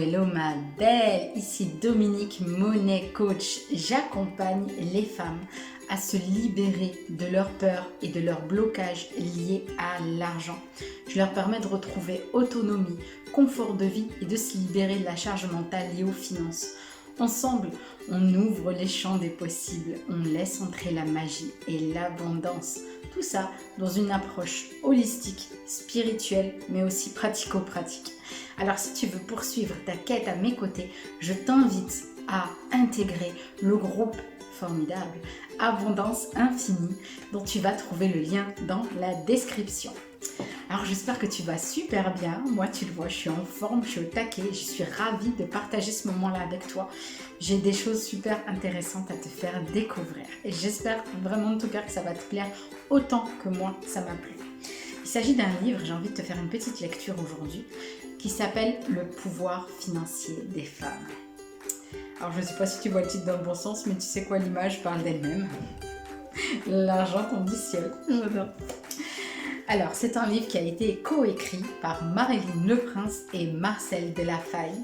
hello ma belle, ici Dominique Monet, coach. J'accompagne les femmes à se libérer de leurs peurs et de leurs blocages liés à l'argent. Je leur permets de retrouver autonomie, confort de vie et de se libérer de la charge mentale liée aux finances. Ensemble, on ouvre les champs des possibles, on laisse entrer la magie et l'abondance. Tout ça dans une approche holistique, spirituelle, mais aussi pratico-pratique. Alors si tu veux poursuivre ta quête à mes côtés, je t'invite à intégrer le groupe formidable Abondance Infinie dont tu vas trouver le lien dans la description. Alors j'espère que tu vas super bien, moi tu le vois, je suis en forme, je suis au taquet, je suis ravie de partager ce moment-là avec toi. J'ai des choses super intéressantes à te faire découvrir et j'espère vraiment en tout cas que ça va te plaire autant que moi ça m'a plu. Il s'agit d'un livre, j'ai envie de te faire une petite lecture aujourd'hui, qui s'appelle Le pouvoir financier des femmes. Alors je ne sais pas si tu vois le titre dans le bon sens, mais tu sais quoi, l'image parle d'elle-même. L'argent conditionne, j'adore. Alors, c'est un livre qui a été coécrit par Marilyn Leprince et Marcel Delafaye.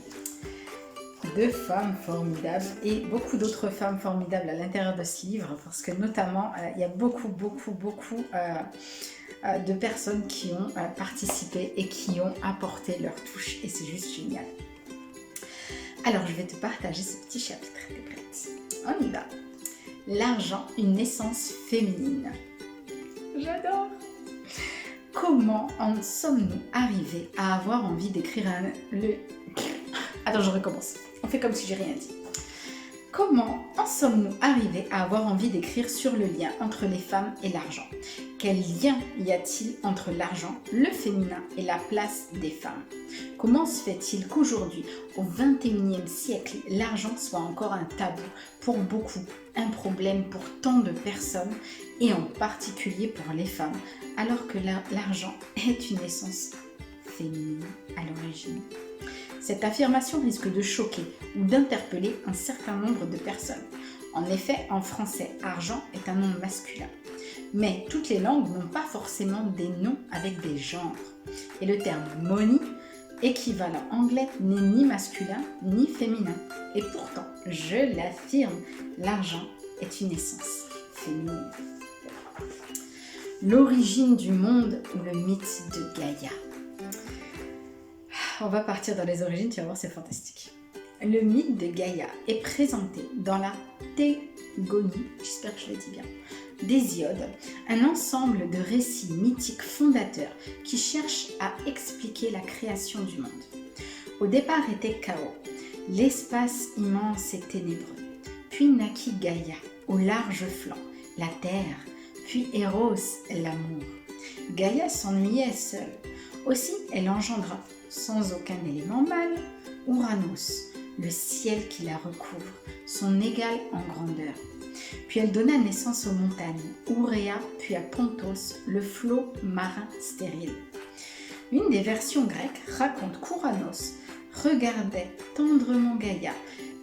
Deux femmes formidables et beaucoup d'autres femmes formidables à l'intérieur de ce livre, parce que notamment, il y a beaucoup de personnes qui ont participé et qui ont apporté leur touche, et c'est juste génial. Alors, je vais te partager ce petit chapitre. T'es prête? On y va. L'argent, une essence féminine. J'adore! Comment en sommes-nous arrivés à avoir envie d'écrire Attends, je recommence. On fait comme si j'ai rien dit. Comment en sommes-nous arrivés à avoir envie d'écrire sur le lien entre les femmes et l'argent? Quel lien y a-t-il entre l'argent, le féminin et la place des femmes? Comment se fait-il qu'aujourd'hui, au XXIe siècle, l'argent soit encore un tabou pour beaucoup, un problème pour tant de personnes et en particulier pour les femmes, alors que l'argent est une essence féminine à l'origine? Cette affirmation risque de choquer ou d'interpeller un certain nombre de personnes. En effet, en français, argent est un nom masculin. Mais toutes les langues n'ont pas forcément des noms avec des genres. Et le terme money, équivalent anglais, n'est ni masculin ni féminin. Et pourtant, je l'affirme, l'argent est une essence féminine. L'origine du monde ou le mythe de Gaïa. On va partir dans les origines, tu vas voir, c'est fantastique. Le mythe de Gaïa est présenté dans la Thégonie, j'espère que je le dis bien, d'Hésiode, un ensemble de récits mythiques fondateurs qui cherchent à expliquer la création du monde. Au départ était chaos, l'espace immense et ténébreux. Puis naquit Gaïa, au large flanc, la terre, puis Eros, l'amour. Gaïa s'ennuyait seule, aussi elle engendra, sans aucun élément mâle, Ouranos, le ciel qui la recouvre, son égal en grandeur. Puis elle donna naissance aux montagnes, Ouréa, puis à Pontos, le flot marin stérile. Une des versions grecques raconte qu'Ouranos regardait tendrement Gaïa,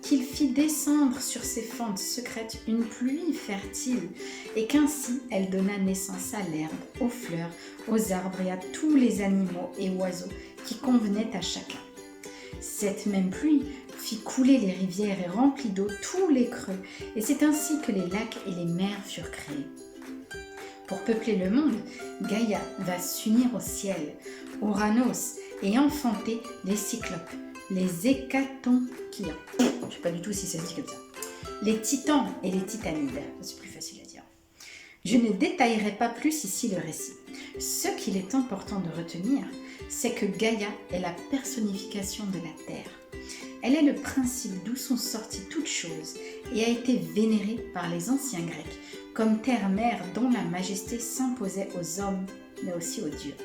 qu'il fit descendre sur ses fentes secrètes une pluie fertile, et qu'ainsi elle donna naissance à l'herbe, aux fleurs, aux arbres et à tous les animaux et oiseaux qui convenaient à chacun. Cette même pluie fit couler les rivières et remplit d'eau tous les creux, et c'est ainsi que les lacs et les mers furent créés. Pour peupler le monde, Gaïa va s'unir au ciel, Ouranos, et enfanter les cyclopes, les hécatonchiens. Je ne sais pas du tout si ça se dit comme ça. Les titans et les titanides, c'est plus facile à dire. Je ne détaillerai pas plus ici le récit. Ce qu'il est important de retenir, c'est que Gaïa est la personnification de la terre. Elle est le principe d'où sont sorties toutes choses et a été vénérée par les anciens Grecs comme terre-mère dont la majesté s'imposait aux hommes, mais aussi aux dieux.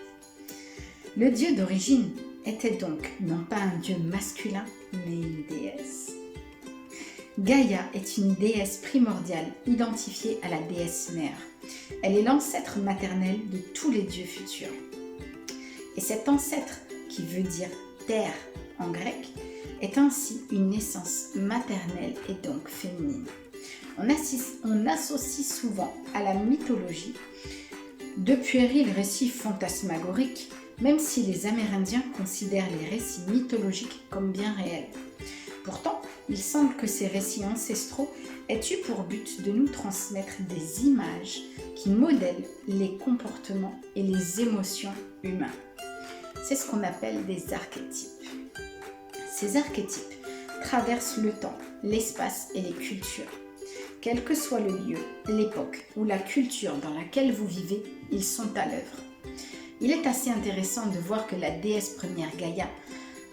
Le dieu d'origine était donc non pas un dieu masculin, mais une déesse. Gaïa est une déesse primordiale identifiée à la déesse mère. Elle est l'ancêtre maternel de tous les dieux futurs. Et cet ancêtre, qui veut dire terre en grec, est ainsi une naissance maternelle et donc féminine. On associe souvent à la mythologie de puérils récits fantasmagoriques même si les Amérindiens considèrent les récits mythologiques comme bien réels. Pourtant, il semble que ces récits ancestraux aient eu pour but de nous transmettre des images qui modèlent les comportements et les émotions humains. C'est ce qu'on appelle des archétypes. Ces archétypes traversent le temps, l'espace et les cultures. Quel que soit le lieu, l'époque ou la culture dans laquelle vous vivez, ils sont à l'œuvre. Il est assez intéressant de voir que la déesse première Gaïa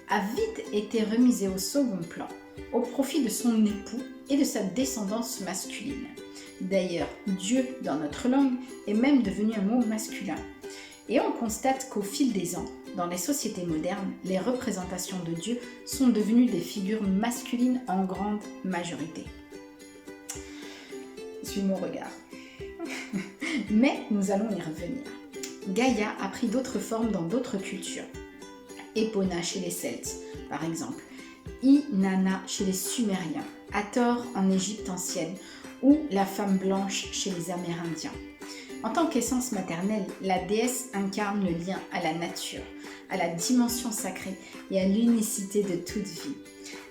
a vite été remisée au second plan, au profit de son époux et de sa descendance masculine. D'ailleurs, Dieu, dans notre langue, est même devenu un mot masculin. Et on constate qu'au fil des ans, dans les sociétés modernes, les représentations de Dieu sont devenues des figures masculines en grande majorité. Suis mon regard. Mais nous allons y revenir. Gaïa a pris d'autres formes dans d'autres cultures. Epona chez les Celtes, par exemple. Inanna chez les Sumériens. Hathor en Égypte ancienne. Ou la femme blanche chez les Amérindiens. En tant qu'essence maternelle, la déesse incarne le lien à la nature, à la dimension sacrée et à l'unicité de toute vie.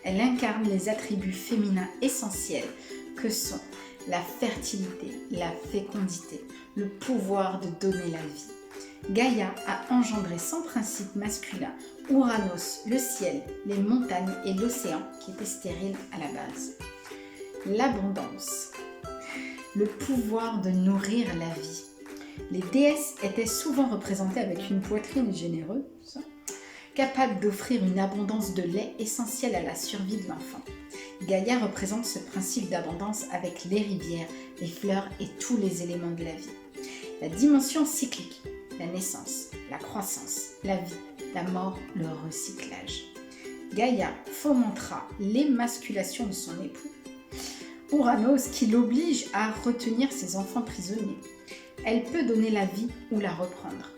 Elle incarne les attributs féminins essentiels que sont la fertilité, la fécondité, le pouvoir de donner la vie. Gaïa a engendré son principe masculin, Ouranos, le ciel, les montagnes et l'océan qui étaient stériles à la base. L'abondance, le pouvoir de nourrir la vie. Les déesses étaient souvent représentées avec une poitrine généreuse, capable d'offrir une abondance de lait essentielle à la survie de l'enfant. Gaïa représente ce principe d'abondance avec les rivières, les fleurs et tous les éléments de la vie. La dimension cyclique, la naissance, la croissance, la vie, la mort, le recyclage. Gaïa fomentera l'émasculation de son époux, Ouranos, qui l'oblige à retenir ses enfants prisonniers. Elle peut donner la vie ou la reprendre.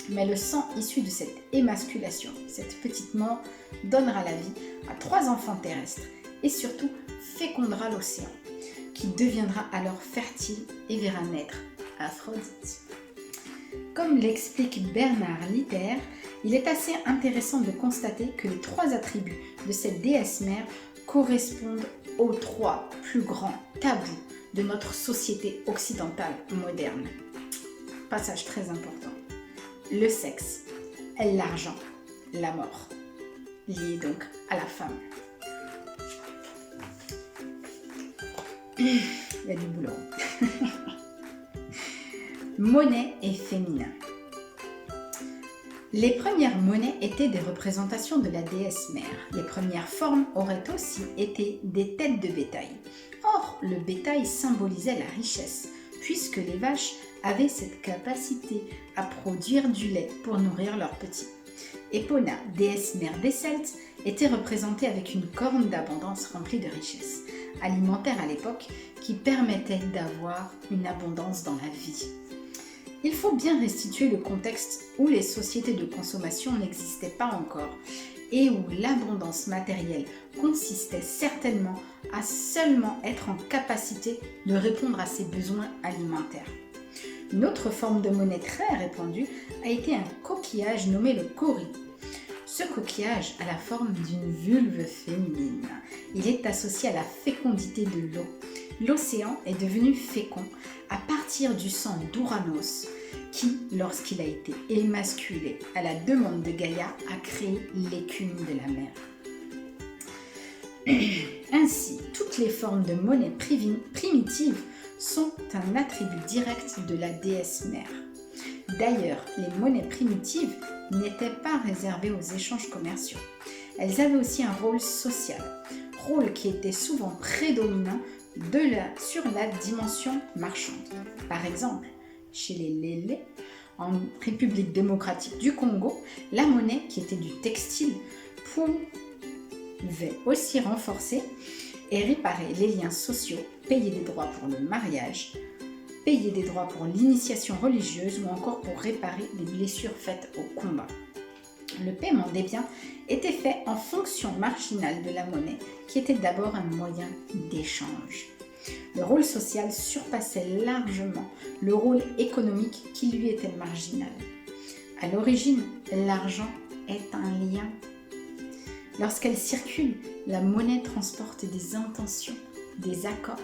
Mais le sang issu de cette émasculation, cette petite mort, donnera la vie à 3 enfants terrestres et surtout fécondera l'océan, qui deviendra alors fertile et verra naître Aphrodite. Comme l'explique Bernard Litter, il est assez intéressant de constater que les 3 attributs de cette déesse mère correspondent aux 3 plus grands tabous de notre société occidentale moderne. Passage très important. Le sexe, l'argent, la mort, lié donc à la femme. Il y a du boulot. Monnaie et féminin. Les premières monnaies étaient des représentations de la déesse mère. Les premières formes auraient aussi été des têtes de bétail. Or, le bétail symbolisait la richesse, puisque les vaches avaient cette capacité à produire du lait pour nourrir leurs petits. Epona, déesse mère des Celtes, était représentée avec une corne d'abondance remplie de richesses alimentaires à l'époque qui permettait d'avoir une abondance dans la vie. Il faut bien restituer le contexte où les sociétés de consommation n'existaient pas encore et où l'abondance matérielle consistait certainement à seulement être en capacité de répondre à ses besoins alimentaires. Une autre forme de monnaie très répandue a été un coquillage nommé le kauri. Ce coquillage a la forme d'une vulve féminine. Il est associé à la fécondité de l'eau. L'océan est devenu fécond à partir du sang d'Ouranos qui, lorsqu'il a été émasculé à la demande de Gaïa, a créé l'écume de la mer. Ainsi, toutes les formes de monnaie primitive sont un attribut direct de la déesse mère. D'ailleurs, les monnaies primitives n'étaient pas réservées aux échanges commerciaux. Elles avaient aussi un rôle social, rôle qui était souvent prédominant sur la dimension marchande. Par exemple, chez les Lélé, en République démocratique du Congo, la monnaie, qui était du textile, pouvait aussi renforcer et réparer les liens sociaux, payer des droits pour le mariage, payer des droits pour l'initiation religieuse ou encore pour réparer des blessures faites au combat. Le paiement des biens était fait en fonction marginale de la monnaie, qui était d'abord un moyen d'échange. Le rôle social surpassait largement le rôle économique qui lui était marginal. À l'origine, l'argent est un lien. Lorsqu'elle circule, la monnaie transporte des intentions, des accords.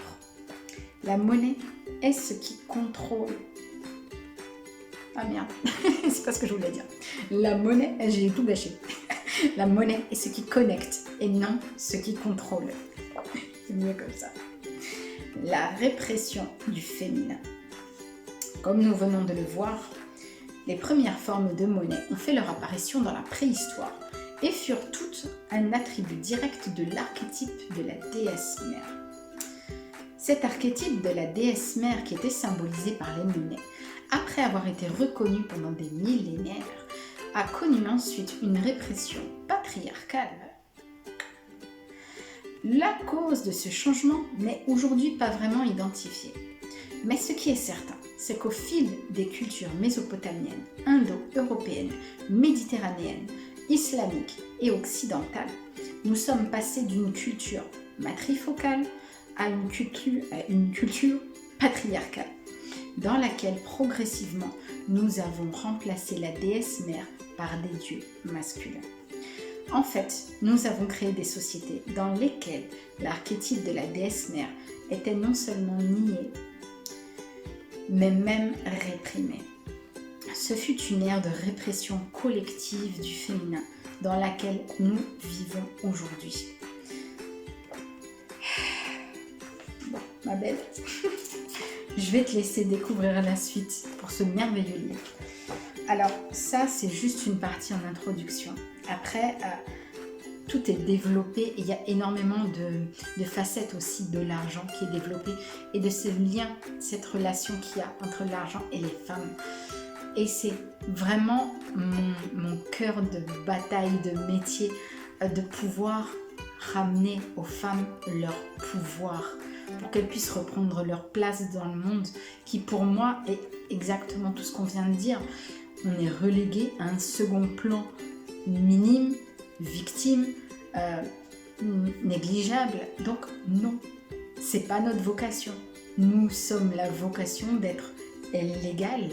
La monnaie est ce qui contrôle. Ah merde, c'est pas ce que je voulais dire. La monnaie, j'ai tout gâché. La monnaie est ce qui connecte et non ce qui contrôle. C'est mieux comme ça. La répression du féminin. Comme nous venons de le voir, les premières formes de monnaie ont fait leur apparition dans la préhistoire et furent toutes un attribut direct de l'archétype de la déesse mère. Cet archétype de la déesse mère qui était symbolisé par les monnaies, après avoir été reconnu pendant des millénaires, a connu ensuite une répression patriarcale. La cause de ce changement n'est aujourd'hui pas vraiment identifiée. Mais ce qui est certain, c'est qu'au fil des cultures mésopotamiennes, indo-européennes, méditerranéennes, islamiques et occidentales, nous sommes passés d'une culture matrifocale à une culture patriarcale, dans laquelle progressivement nous avons remplacé la déesse mère par des dieux masculins. En fait, nous avons créé des sociétés dans lesquelles l'archétype de la déesse mère était non seulement nié, mais même réprimé. Ce fut une ère de répression collective du féminin dans laquelle nous vivons aujourd'hui. Bon, ma belle, je vais te laisser découvrir la suite pour ce merveilleux livre. Alors ça, c'est juste une partie en introduction. Après, tout est développé et il y a énormément de facettes aussi de l'argent qui est développé et de ce lien, cette relation qu'il y a entre l'argent et les femmes. Et c'est vraiment mon cœur de bataille, de métier, de pouvoir ramener aux femmes leur pouvoir pour qu'elles puissent reprendre leur place dans le monde qui pour moi est exactement tout ce qu'on vient de dire. On est relégué à un second plan minime, victime, négligeable. Donc non, c'est pas notre vocation. Nous sommes la vocation d'être légal.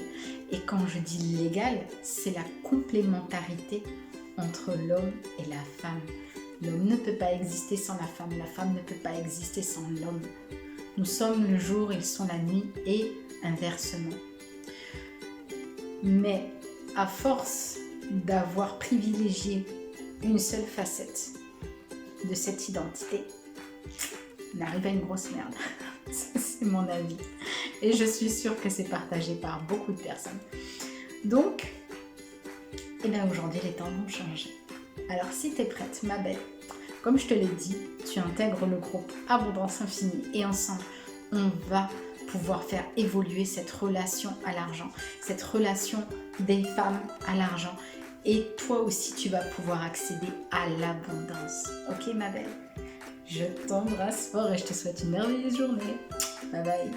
Et quand je dis légal, c'est la complémentarité entre l'homme et la femme. L'homme ne peut pas exister sans la femme ne peut pas exister sans l'homme. Nous sommes le jour, ils sont la nuit et inversement. Mais à force d'avoir privilégié une seule facette de cette identité, on arrive à une grosse merde. C'est mon avis. Et je suis sûre que c'est partagé par beaucoup de personnes. Donc, eh bien aujourd'hui, les temps vont changer. Alors si tu es prête, ma belle, comme je te l'ai dit, tu intègres le groupe Abondance Infinie et ensemble, on va pouvoir faire évoluer cette relation à l'argent, cette relation des femmes à l'argent. Et toi aussi, tu vas pouvoir accéder à l'abondance. Ok, ma belle? Je t'embrasse fort et je te souhaite une merveilleuse journée. Bye bye.